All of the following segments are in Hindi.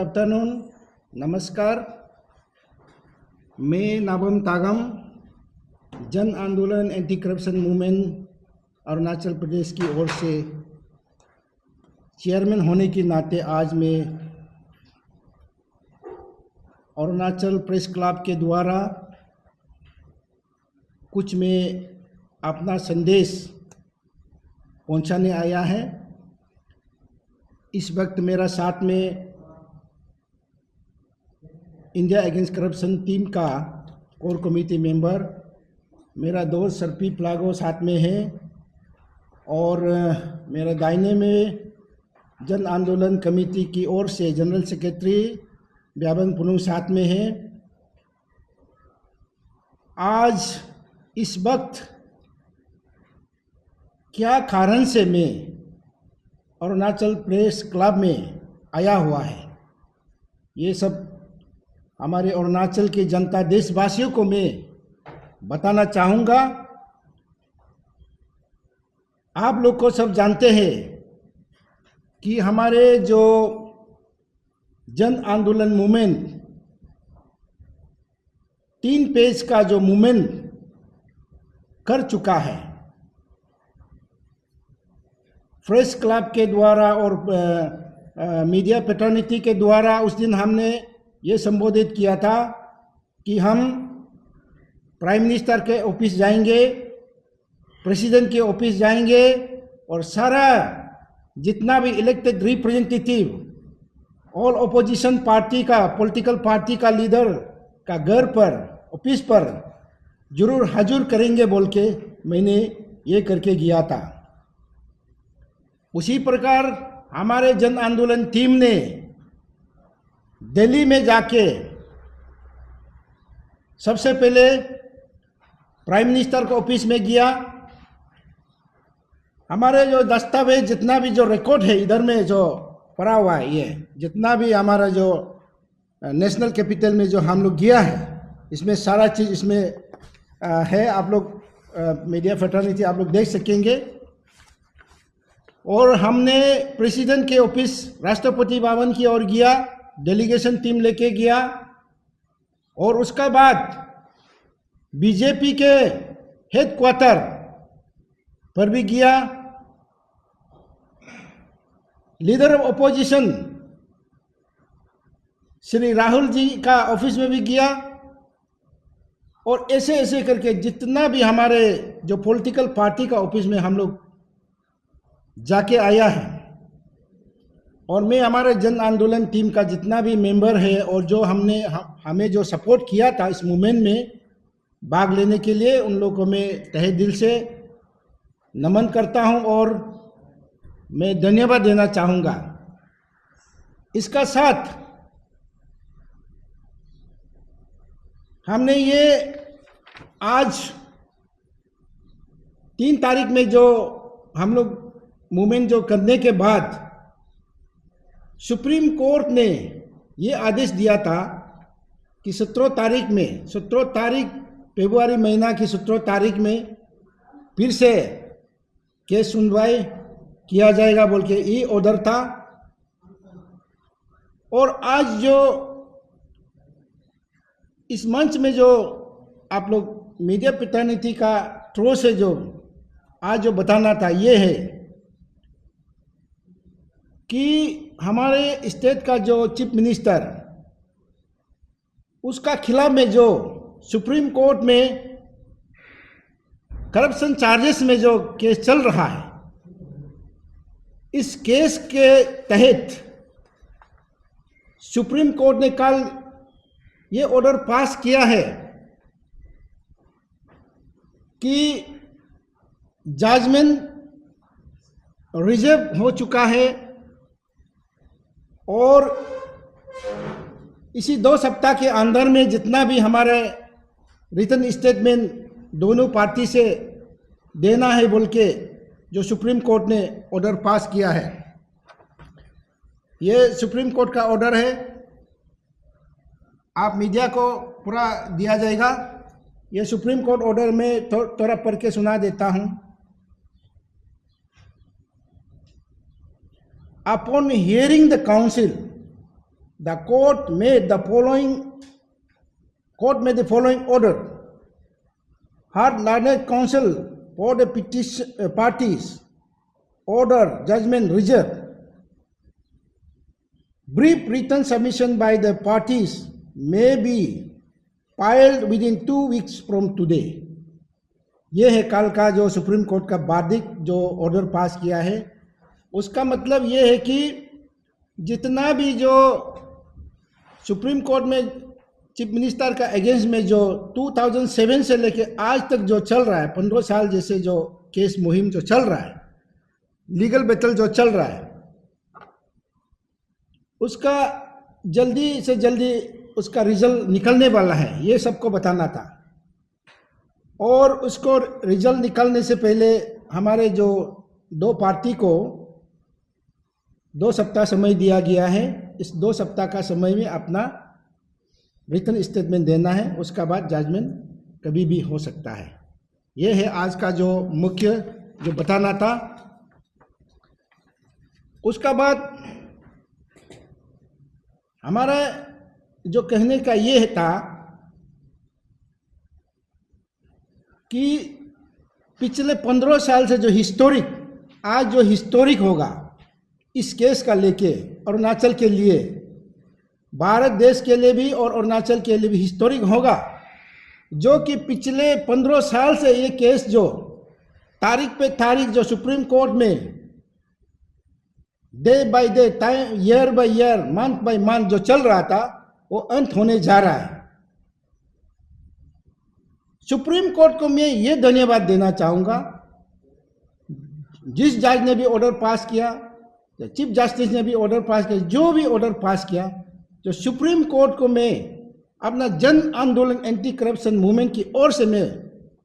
आफ्टरनून, नमस्कार। मैं नाबम तागम जन आंदोलन anti corruption movement Arunachal Pradesh की ओर से चेयरमैन होने के नाते आज मैं अरुणाचल प्रेस क्लब के द्वारा कुछ में अपना संदेश पहुंचाने आया है। इस वक्त मेरा साथ में इंडिया अगेंस्ट करप्शन टीम का कोर कमेटी मेंबर मेरा दोस्त सरपी प्लागो साथ में है और मेरा दाहिने में जन आंदोलन कमेटी की ओर से जनरल सेक्रेटरी ब्याबन पुनुंग साथ में है। आज इस वक्त क्या कारण से मैं अरुणाचल प्रेस क्लब में आया हुआ है, ये सब हमारे अरुणाचल के जनता देशवासियों को मैं बताना चाहूँगा। आप लोग को सब जानते हैं कि हमारे जो जन आंदोलन मूवमेंट 3 पेज का जो मूवमेंट कर चुका है, प्रेस क्लब के द्वारा और मीडिया पैटर्निटी के द्वारा। उस दिन हमने ये संबोधित किया था कि हम प्राइम मिनिस्टर के ऑफिस जाएंगे, प्रेसिडेंट के ऑफिस जाएंगे और सारा जितना भी elected representative all opposition party का पॉलिटिकल पार्टी का लीडर का घर पर ऑफिस पर जरूर हाजिर करेंगे बोल के मैंने ये करके गया था। उसी प्रकार हमारे जन आंदोलन टीम ने दिल्ली में जाके सबसे पहले प्राइम मिनिस्टर के ऑफिस में गया। हमारे जो दस्तावेज जितना भी जो रिकॉर्ड है इधर में जो पड़ा हुआ है, ये जितना भी हमारा जो नेशनल कैपिटल में जो हम लोग गया है, इसमें सारा चीज़ इसमें है। आप लोग मीडिया फ्रेटर्निटी आप लोग देख सकेंगे। और हमने प्रेसिडेंट के ऑफिस राष्ट्रपति भवन की ओर गया, डेलीगेशन टीम लेके गया और उसका बाद बीजेपी के हेडक्वार्टर पर भी गया। Leader of opposition Shri Rahul ji का ऑफिस में भी गया और ऐसे ऐसे करके जितना भी हमारे जो पॉलिटिकल पार्टी का ऑफिस में हम लोग जाके आया है। और मैं हमारे जन आंदोलन टीम का जितना भी मेंबर है और जो हमें जो सपोर्ट किया था इस मूवमेंट में भाग लेने के लिए, उन लोगों को मैं तहे दिल से नमन करता हूं और मैं धन्यवाद देना चाहूँगा। इसका साथ हमने ये आज 3 तारीख में जो हम लोग मूवमेंट जो करने के बाद सुप्रीम कोर्ट ने ये आदेश दिया था कि 17 तारीख फरवरी महीना की 17 तारीख में फिर से केस सुनवाई किया जाएगा बोल के ये ऑर्डर था। और आज जो इस मंच में जो आप लोग मीडिया पैटर्निटी का थ्रू से जो आज जो बताना था ये है कि हमारे स्टेट का जो चीफ मिनिस्टर उसका खिलाफ में जो सुप्रीम कोर्ट में करप्शन चार्जेस में जो केस चल रहा है, इस केस के तहत सुप्रीम कोर्ट ने कल ये ऑर्डर पास किया है कि जजमेंट रिजर्व हो चुका है और इसी 2 सप्ताह के अंदर में जितना भी हमारे रिटन स्टेटमेंट दोनों पार्टी से देना है बोल के जो सुप्रीम कोर्ट ने ऑर्डर पास किया है। ये सुप्रीम कोर्ट का ऑर्डर है, आप मीडिया को पूरा दिया जाएगा। ये सुप्रीम कोर्ट ऑर्डर में थोड़ा पढ़ के सुना देता हूँ। Upon hearing the counsel, the court made the following order. Had learned counsel for the petition parties order judgment reserved. Brief written submission by the parties may be filed within 2 weeks from today. ये है कल का जो सुप्रीम कोर्ट का वार्डिक जो ऑर्डर पास किया है, उसका मतलब ये है कि जितना भी जो सुप्रीम कोर्ट में चीफ मिनिस्टर का अगेंस्ट में जो 2007 से लेके आज तक जो चल रहा है, 15 साल जैसे जो केस मुहिम जो चल रहा है, लीगल बैटल जो चल रहा है, उसका जल्दी से जल्दी उसका रिजल्ट निकलने वाला है, ये सबको बताना था। और उसको रिजल्ट निकलने से पहले हमारे जो दो पार्टी को 2 सप्ताह समय दिया गया है। इस 2 सप्ताह का समय में अपना रिटन स्टेटमेंट देना है, उसका बाद जजमेंट कभी भी हो सकता है। ये है आज का जो मुख्य जो बताना था। उसका बाद हमारा जो कहने का ये था कि पिछले 15 साल से जो हिस्टोरिक, आज जो हिस्टोरिक होगा इस केस का लेके अरुणाचल के लिए, भारत देश के लिए भी और अरुणाचल के लिए भी हिस्टोरिक होगा, जो कि पिछले 15 साल से ये केस जो तारीख पे तारीख जो सुप्रीम कोर्ट में day by day, time, year by year, month by month जो चल रहा था, वो अंत होने जा रहा है। सुप्रीम कोर्ट को मैं ये धन्यवाद देना चाहूँगा, जिस जज ने भी ऑर्डर पास किया, चीफ जस्टिस ने भी ऑर्डर पास किया, जो भी ऑर्डर पास किया, जो सुप्रीम कोर्ट को मैं अपना जन आंदोलन एंटी करप्शन मूवमेंट की ओर से मैं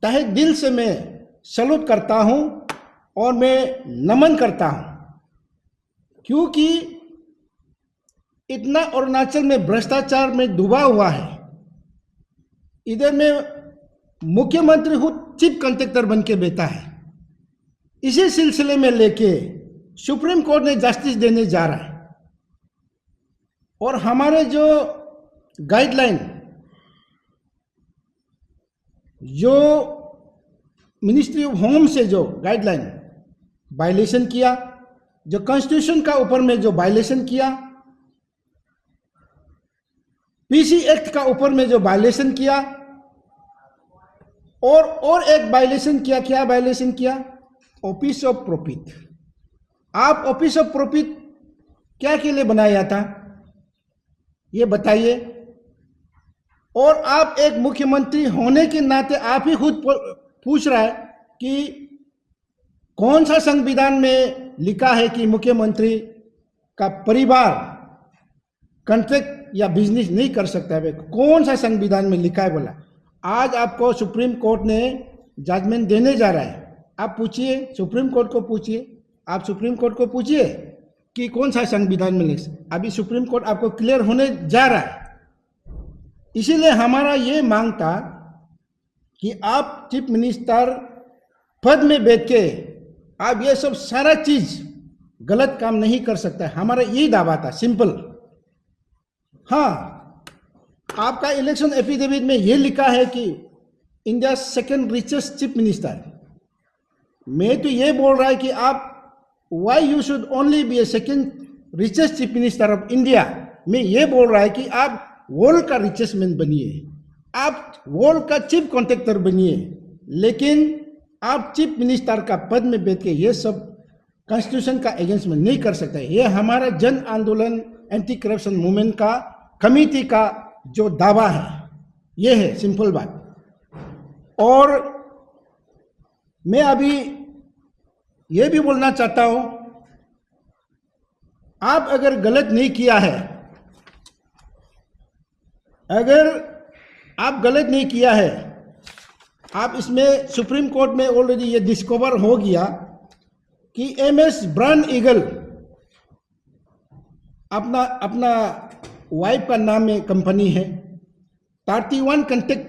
तहे दिल से मैं सैल्यूट करता हूँ और मैं नमन करता हूँ। क्योंकि इतना अरुणाचल में भ्रष्टाचार में डूबा हुआ है, इधर में मुख्यमंत्री खुद चीफ कॉन्ट्रैक्टर बन के बैठा है। इसी सिलसिले में लेके सुप्रीम कोर्ट ने जस्टिस देने जा रहा है। और हमारे जो गाइडलाइन, जो मिनिस्ट्री ऑफ होम से जो गाइडलाइन वायलेशन किया, जो कॉन्स्टिट्यूशन का ऊपर में जो वायलेशन किया, पीसी एक्ट का ऊपर में जो वायलेशन किया, और एक वायलेशन किया, क्या वायलेशन किया? Office of profit. आप ऑफिस ऑफ प्रॉफिट क्या के लिए बनाया था, ये बताइए। और आप एक मुख्यमंत्री होने के नाते आप ही खुद पूछ रहा है कि कौन सा संविधान में लिखा है कि मुख्यमंत्री का परिवार कॉन्ट्रैक्ट या बिजनेस नहीं कर सकता है? कौन सा संविधान में लिखा है बोला? आज आपको सुप्रीम कोर्ट ने जजमेंट देने जा रहा है। आप पूछिए, सुप्रीम कोर्ट को पूछिए, आप सुप्रीम कोर्ट को पूछिए कि कौन सा संविधान में लिखा। अभी सुप्रीम कोर्ट आपको क्लियर होने जा रहा है। इसीलिए हमारा ये मांग था कि आप चीफ मिनिस्टर पद में बैठ के आप ये सब सारा चीज गलत काम नहीं कर सकता है। हमारा यही दावा था, सिंपल। हाँ, आपका इलेक्शन एफिडेविट में ये लिखा है कि India second richest chief minister. मैं तो ये बोल रहा है कि आप why you should only be a second richest chief minister of India. मैं ये बोल रहा है कि आप वर्ल्ड का रिचेस्ट मैन बनिए, आप वर्ल्ड का चीफ कॉन्ट्रैक्टर बनिए, लेकिन आप चीफ मिनिस्टर का पद में बैठ के ये सब कॉन्स्टिट्यूशन का अगेंस्ट में नहीं कर सकते। ये हमारा जन आंदोलन एंटी करप्शन मूवमेंट का कमेटी का जो दावा है, ये है सिंपल बात। और मैं अभी ये भी बोलना चाहता हूं, आप अगर गलत नहीं किया है, अगर आप गलत नहीं किया है, आप इसमें सुप्रीम कोर्ट में ऑलरेडी ये डिस्कवर हो गया कि एमएस ब्रांड ईगल अपना वाइफ का नाम में कंपनी है, 31 कॉन्ट्रैक्ट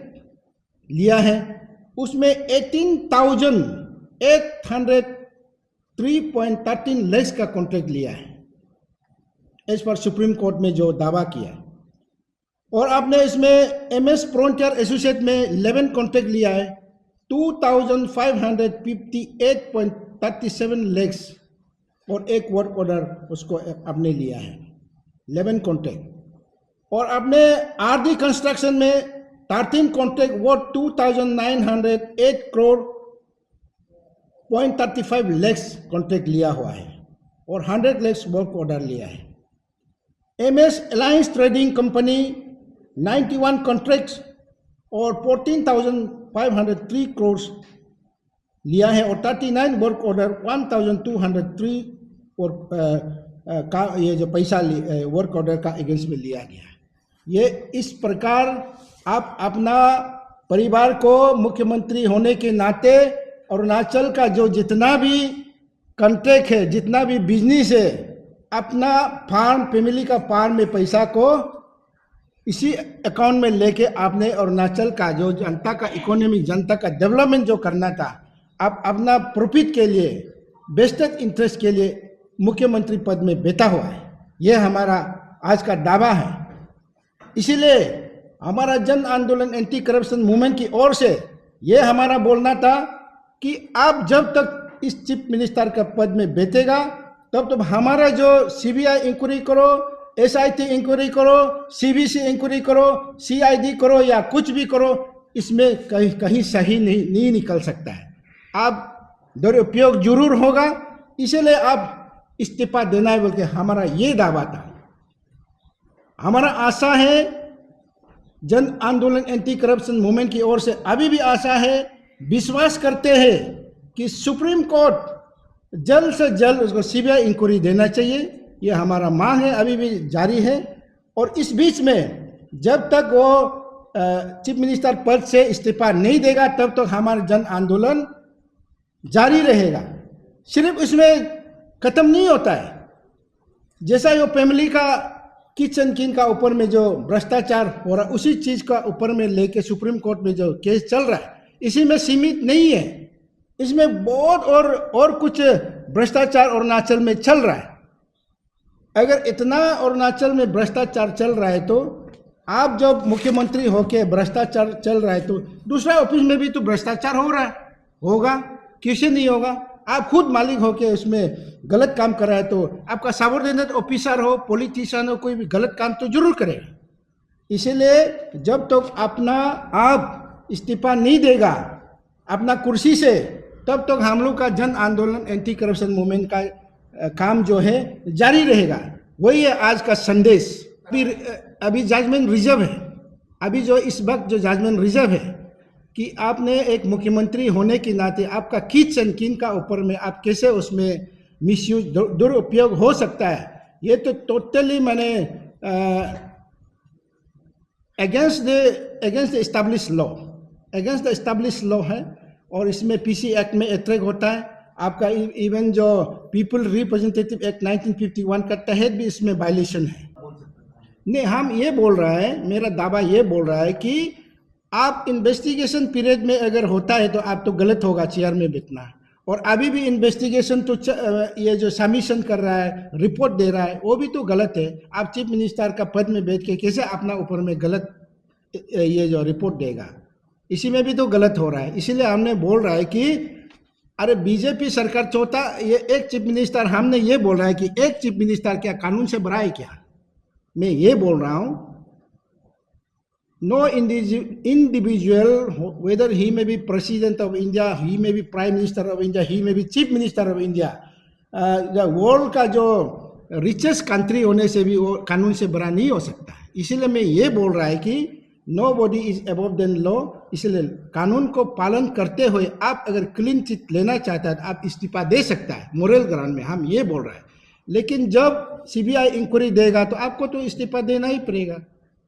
लिया है, उसमें 18,803.13 लैक्स का कॉन्ट्रैक्ट लिया है। एज पर सुप्रीम कोर्ट में जो दावा किया है। और आपने इसमें MS फ्रंटियर एसोसिएट में 11 कॉन्ट्रैक्ट लिया है, 2558.37 लैक्स और एक वर्क ऑर्डर उसको आपने लिया है, 11 कॉन्ट्रैक्ट। और आपने RD कंस्ट्रक्शन में 13 contract worth 2908 crore 0.35 lakhs contract लिया हुआ है और 100 लैक्स वर्क ऑर्डर लिया है। MS alliance trading company 91 contracts और 14,503 करोड़ लिया है और 39 वर्क ऑर्डर 1,203 और का ये जो पैसा वर्क ऑर्डर का अगेंस्ट में लिया गया है। ये इस प्रकार आप अपना परिवार को मुख्यमंत्री होने के नाते अरुणाचल का जो जितना भी कॉन्ट्रैक्ट है, जितना भी बिजनेस है, अपना फार्म फैमिली का फार्म में पैसा को इसी अकाउंट में लेके आपने अरुणाचल का जो जनता का इकोनॉमी, जनता का डेवलपमेंट जो करना था, आप अपना प्रॉफिट के लिए, वेस्टेड इंटरेस्ट के लिए मुख्यमंत्री पद में बैठा हुआ है। ये हमारा आज का दावा है। इसीलिए हमारा जन आंदोलन एंटी करप्शन मूवमेंट की ओर से ये हमारा बोलना था कि आप जब तक इस चीफ मिनिस्टर का पद में बैठेगा तब तक हमारा जो CBI इंक्वायरी करो, SIT इंक्वायरी करो, CBC इंक्वायरी करो, CID करो या कुछ भी करो, इसमें कहीं सही नहीं निकल सकता है। आप दुरुपयोग जरूर होगा, इसलिए आप इस्तीफा देना है बोल के हमारा ये दावा था। हमारा आशा है जन आंदोलन एंटी करप्शन मूवमेंट की ओर से अभी भी आशा है, विश्वास करते हैं कि सुप्रीम कोर्ट जल्द से जल्द उसको CBI इंक्वायरी देना चाहिए। ये हमारा मांग है, अभी भी जारी है। और इस बीच में जब तक वो चीफ मिनिस्टर पद से इस्तीफा नहीं देगा तब तक हमारा जन आंदोलन जारी रहेगा। सिर्फ इसमें खत्म नहीं होता है, जैसा वो फैमिली का किचन किंग का ऊपर में जो भ्रष्टाचार हो रहा है, उसी चीज का ऊपर में लेके सुप्रीम कोर्ट में जो केस चल रहा है, इसी में सीमित नहीं है। इसमें बहुत और कुछ भ्रष्टाचार अरुणाचल में चल रहा है। अगर इतना अरुणाचल में भ्रष्टाचार चल रहा है तो आप जब मुख्यमंत्री होके भ्रष्टाचार चल रहा है तो दूसरा ऑफिस में भी तो भ्रष्टाचार हो रहा है, होगा, किसी नहीं होगा। आप खुद मालिक होके उसमें गलत काम कर रहा है तो आपका सबऑर्डिनेट ऑफिसर हो, पॉलिटिशियन हो, कोई भी गलत काम तो जरूर करेगा। इसीलिए जब तक आप इस्तीफा नहीं देगा अपना कुर्सी से, तब तक हम लोग का जन आंदोलन एंटी करप्शन मूवमेंट का काम जो है जारी रहेगा। वही है आज का संदेश। अभी जजमेंट रिजर्व है, अभी जो इस वक्त जो जजमेंट रिजर्व है कि आपने एक मुख्यमंत्री होने के नाते आपका किच एंड किन का ऊपर में आप कैसे उसमें मिसयूज दुरुपयोग हो सकता है, ये तो टोटली मैंने अगेंस्ट द एस्टैब्लिश लॉ है। और इसमें PC एक्ट में अट्रैक्ट होता है आपका, इवन जो पीपल रिप्रेजेंटेटिव एक्ट 1951 का तहत भी इसमें वायलेशन है। नहीं, हम ये बोल रहा है, मेरा दावा ये बोल रहा है कि आप इन्वेस्टिगेशन पीरियड में अगर होता है तो आप तो गलत होगा चेयर में बैठना। और अभी भी इन्वेस्टिगेशन तो ये जो सबमिशन कर रहा है, रिपोर्ट दे रहा है, वो भी तो गलत है। आप चीफ मिनिस्टर का पद में बैठ के कैसे अपना ऊपर में गलत ये जो रिपोर्ट देगा, इसी में भी तो गलत हो रहा है। इसीलिए हमने बोल रहा है कि अरे बीजेपी सरकार चौथा ये एक चीफ मिनिस्टर, हमने ये बोल रहा है कि एक चीफ मिनिस्टर क्या कानून से बड़ा है क्या? मैं ये बोल रहा हूँ, no individual whether he may be president of India, he may be prime minister of India, he may be chief minister of India, world का जो रिचेस्ट कंट्री होने से भी वो कानून से बड़ा नहीं हो सकता। इसीलिए मैं ये बोल रहा है कि nobody is above than law. इसलिए कानून को पालन करते हुए आप अगर क्लीन चिट लेना चाहता है तो आप इस्तीफा दे सकता है मोरल ग्राउंड में, हम ये बोल रहे हैं। लेकिन जब CBI इंक्वायरी देगा तो आपको तो इस्तीफा देना ही पड़ेगा,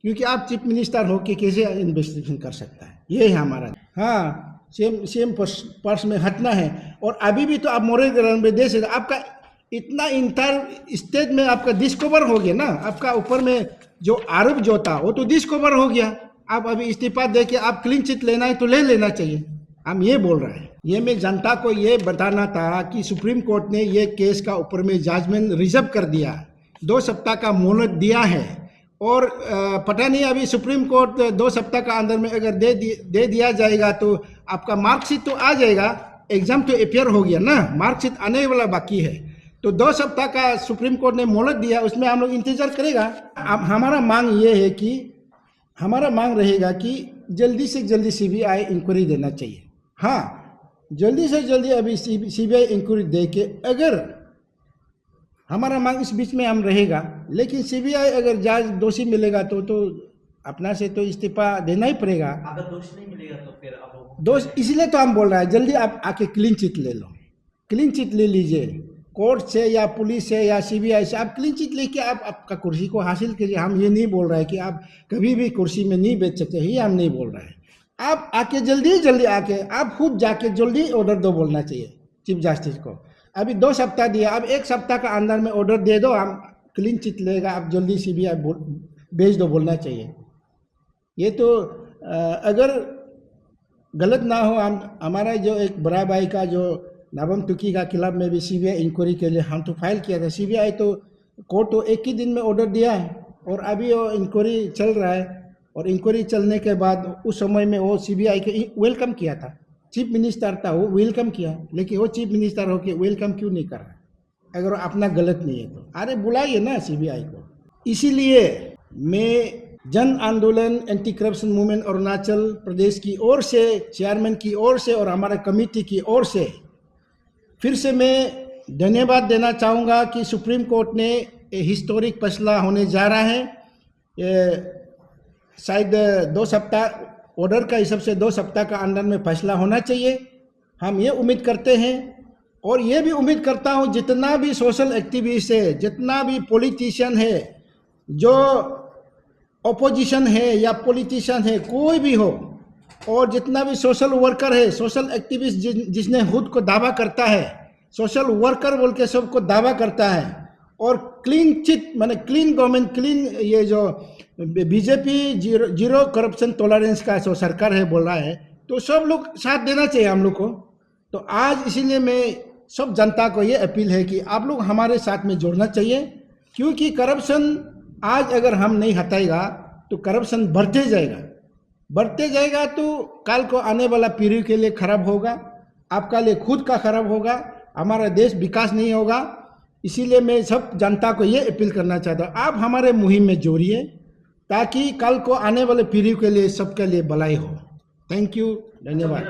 क्योंकि आप चीफ मिनिस्टर होके कैसे इन्वेस्टिगेशन कर सकता है, ये है हमारा। हाँ, सेम पर्स में हटना है। और अभी भी तो आप मोरल ग्राउंड में दे सकते। आपका इतना इंटायर स्टेट में आपका डिस्कवर हो गया ना, आपका ऊपर में जो आरोप जो था वो तो डिस्कवर हो गया। आप अभी इस्तीफा दे के आप क्लीन चिट लेना है तो ले लेना चाहिए, हम ये बोल रहे हैं। ये मैं जनता को ये बताना था कि सुप्रीम कोर्ट ने ये केस का ऊपर में जजमेंट रिजर्व कर दिया। 2 सप्ताह का मोहलत दिया है और पता नहीं अभी सुप्रीम कोर्ट 2 सप्ताह का अंदर में अगर दे दिया जाएगा तो आपका मार्कशीट तो आ जाएगा, एग्जाम तो अपियर हो गया ना, मार्कशीट आने वाला बाकी है। तो 2 सप्ताह का सुप्रीम कोर्ट ने मोहलत दिया, उसमें हम लोग इंतजार करेगा। अब हमारा मांग ये है कि हमारा मांग रहेगा कि जल्दी से जल्दी सीबीआई इंक्वायरी देना चाहिए। हाँ, जल्दी से जल्दी अभी सीबीआई इंक्वायरी दे के, अगर हमारा मांग इस बीच में हम रहेगा, लेकिन सीबीआई अगर जज दोषी मिलेगा तो अपना से तो इस्तीफा देना ही पड़ेगा। अगर दोष नहीं मिलेगा तो फिर अब दोष, इसलिए तो हम बोल रहे हैं जल्दी आप आके क्लीन चिट ले लो, क्लीन चिट ले लीजिए कोर्ट से या पुलिस से या सीबीआई से, आप क्लीन चिट लेके आप आपका कुर्सी को हासिल कीजिए। हम ये नहीं बोल रहे हैं कि आप कभी भी कुर्सी में नहीं बैठ सकते, ही हम नहीं बोल रहे हैं। आप आके जल्दी आके आप खुद जाके जल्दी ऑर्डर दो बोलना चाहिए चीफ जस्टिस को। अभी 2 सप्ताह दिया, अब 1 सप्ताह का अंदर में ऑर्डर दे दो, हम क्लीन चिट लेगा, आप जल्दी सीबीआई भेज दो बोलना चाहिए। ये तो अगर गलत ना हो, हम हमारा जो एक बड़ा भाई का जो नाबम तुकी का खिलाफ में भी सीबीआई इंक्वायरी के लिए हम तो फाइल किया था। सीबीआई तो कोर्ट तो एक ही दिन में ऑर्डर दिया है और अभी वो इंक्वायरी चल रहा है, और इंक्वायरी चलने के बाद उस समय में वो सीबीआई के वेलकम किया था, चीफ मिनिस्टर था वो वेलकम किया, लेकिन वो चीफ मिनिस्टर होके वेलकम क्यों नहीं कर रहा? अगर अपना गलत नहीं है तो अरे बुलाइए ना सीबीआई को। इसीलिए मैं जन आंदोलन anti corruption movement Arunachal Pradesh की ओर से, चेयरमैन की ओर से और हमारे कमेटी की ओर से फिर से मैं धन्यवाद देना चाहूँगा कि सुप्रीम कोर्ट ने हिस्टोरिक फैसला होने जा रहा है। शायद 2 सप्ताह ऑर्डर का हिसाब से 2 सप्ताह का अंदर में फैसला होना चाहिए, हम ये उम्मीद करते हैं। और ये भी उम्मीद करता हूँ जितना भी सोशल एक्टिविस्ट है, जितना भी पॉलिटिशियन है, जो ऑपोजिशन है या पॉलिटिशियन है, कोई भी हो, और जितना भी सोशल वर्कर है, सोशल एक्टिविस्ट जिसने खुद को दावा करता है, सोशल वर्कर बोल के सबको दावा करता है, और क्लीन चिट माने क्लीन गवर्नमेंट, क्लीन ये जो बीजेपी जीरो करप्शन टॉलरेंस का जो सरकार है बोल रहा है, तो सब लोग साथ देना चाहिए हम लोग को। तो आज इसीलिए मैं सब जनता को ये अपील है कि आप लोग हमारे साथ में जुड़ना चाहिए, क्योंकि करप्शन आज अगर हम नहीं हटाएगा तो करप्शन बढ़ते जाएगा तो कल को आने वाला पीढ़ी के लिए खराब होगा, आपका लिए खुद का खराब होगा, हमारा देश विकास नहीं होगा। इसीलिए मैं सब जनता को ये अपील करना चाहता हूँ, आप हमारे मुहिम में जोड़िए ताकि कल को आने वाले पीढ़ी के लिए सबके लिए भलाई हो। थैंक यू, धन्यवाद।